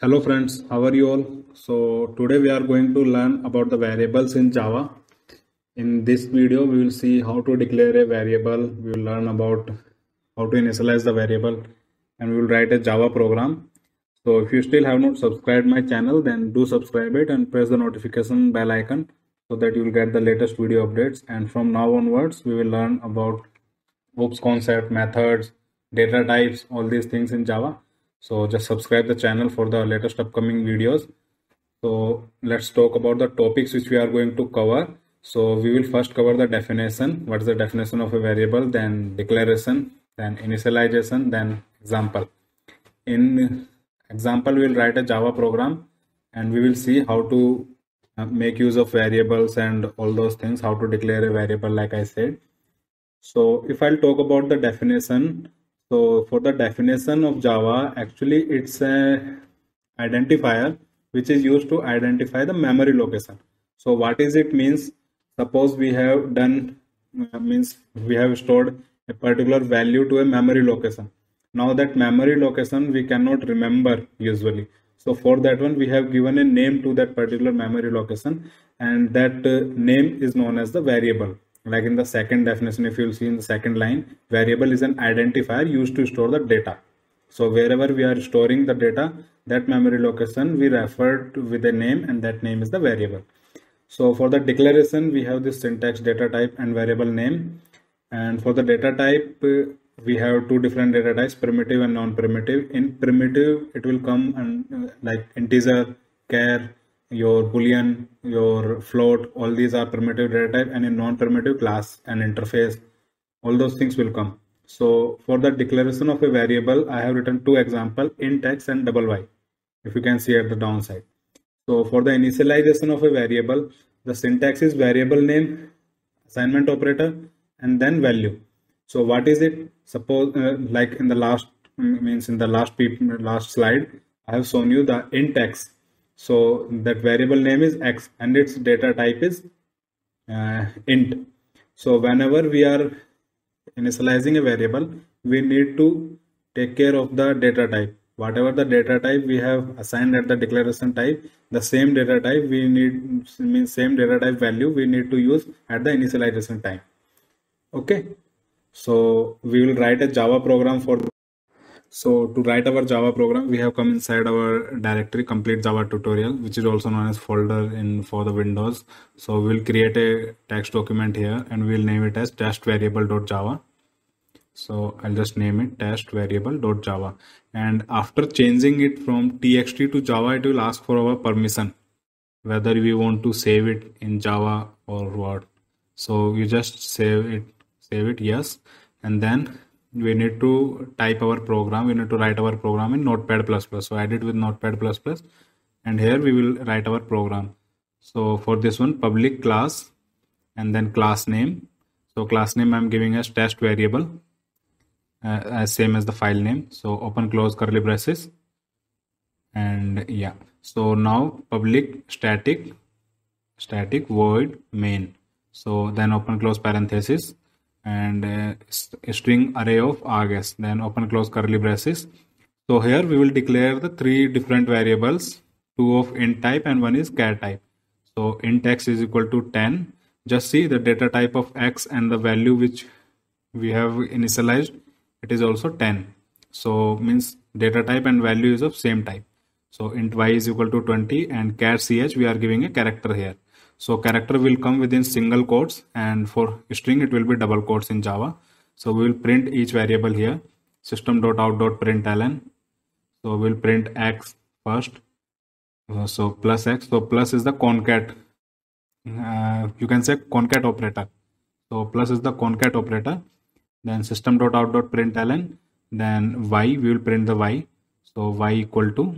Hello friends, how are you all? So today we are going to learn about the variables in Java. In this video, we will see how to declare a variable. We will learn about how to initialize the variable and we will write a Java program. So if you still have not subscribed my channel, then do subscribe it and press the notification bell icon so that you will get the latest video updates. And from now onwards, we will learn about OOPS concept, methods, data types, all these things in Java. So just subscribe the channel for the latest upcoming videos. So let's talk about the topics which we are going to cover. So we will first cover the definition. What is the definition of a variable? Then declaration, then initialization, then example. In example, we will write a Java program and we will see how to make use of variables and all those things, how to declare a variable like I said. So if I'll talk about the definition, so for the definition of Java, actually it's a identifier which is used to identify the memory location. So what is it means? Suppose we have done means we have stored a particular value to a memory location. Now that memory location we cannot remember usually. So for that one we have given a name to that particular memory location, and that name is known as the variable. Like in the second definition, if you'll see in the second line, variable is an identifier used to store the data. So wherever we are storing the data, that memory location we refer to with a name, and that name is the variable. So for the declaration, we have this syntax, data type and variable name. And for the data type, we have two different data types, primitive and non-primitive. In primitive, it will come and like integer, char, your boolean, your float, all these are primitive data type, and in non-primitive, class and interface, all those things will come. So for the declaration of a variable, I have written two examples, int x and double y, if you can see at the downside. So for the initialization of a variable, the syntax is variable name, assignment operator, and then value. So what is it? Suppose like in the last last slide, I have shown you the int x. So that variable name is x and its data type is int. So whenever we are initializing a variable, we need to take care of the data type. Whatever the data type we have assigned at the declaration type, the same data type we need, means same data type value we need to use at the initialization time. Okay, so we will write a Java program for. So to write our Java program, we have come inside our directory complete Java tutorial, which is also known as folder in for the Windows. So we'll create a text document here and we'll name it as test variable.java. So I'll just name it test variable.java, and after changing it from txt to Java, it will ask for our permission whether we want to save it in Java or what. So you just save it yes, and then we need to type our program. We need to write our program in Notepad++. So I did with Notepad++, and here we will write our program. So for this one, public class and then class name. So class name I'm giving as test variable, as same as the file name. So open close curly braces, and yeah. So now public static void main. So then open close parenthesis and a string array of args, then open close curly braces. So here we will declare the three different variables, two of int type and one is char type. So int x is equal to 10. Just see the data type of x and the value which we have initialized, it is also 10. So means data type and value is of same type. So int y is equal to 20 and char ch we are giving a character here. So character will come within single quotes, and for string it will be double quotes in Java. So we will print each variable here, system.out.println. So we'll print x first. So plus x. So plus is the concat. You can say concat operator. So plus is the concat operator. Then system.out.println. Then y, we will print the y. So y equal to,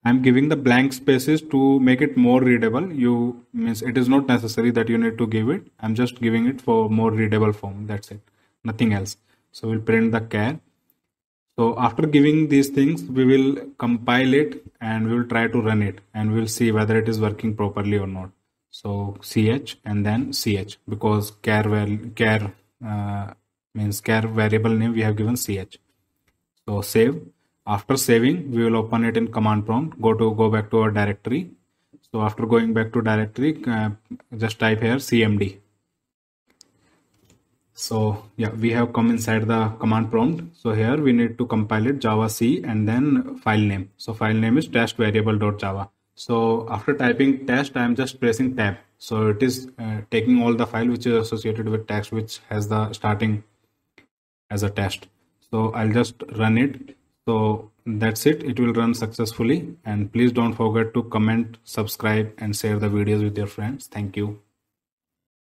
I'm giving the blank spaces to make it more readable. You means it is not necessary that you need to give it. I'm just giving it for more readable form. That's it. Nothing else. So we'll print the char. So after giving these things, we will compile it and we will try to run it and we'll see whether it is working properly or not. So ch and then ch, because char means char variable name we have given ch. So save. After saving, we will open it in command prompt. Go back to our directory. So after going back to directory, just type here cmd. So yeah, we have come inside the command prompt. So here we need to compile it java c and then file name. So file name is test variable.java. So after typing test, I am just pressing tab. So it is taking all the file which is associated with text, which has the starting as a test. So I'll just run it. So that's it. It will run successfully. And please don't forget to comment, subscribe, and share the videos with your friends. Thank you.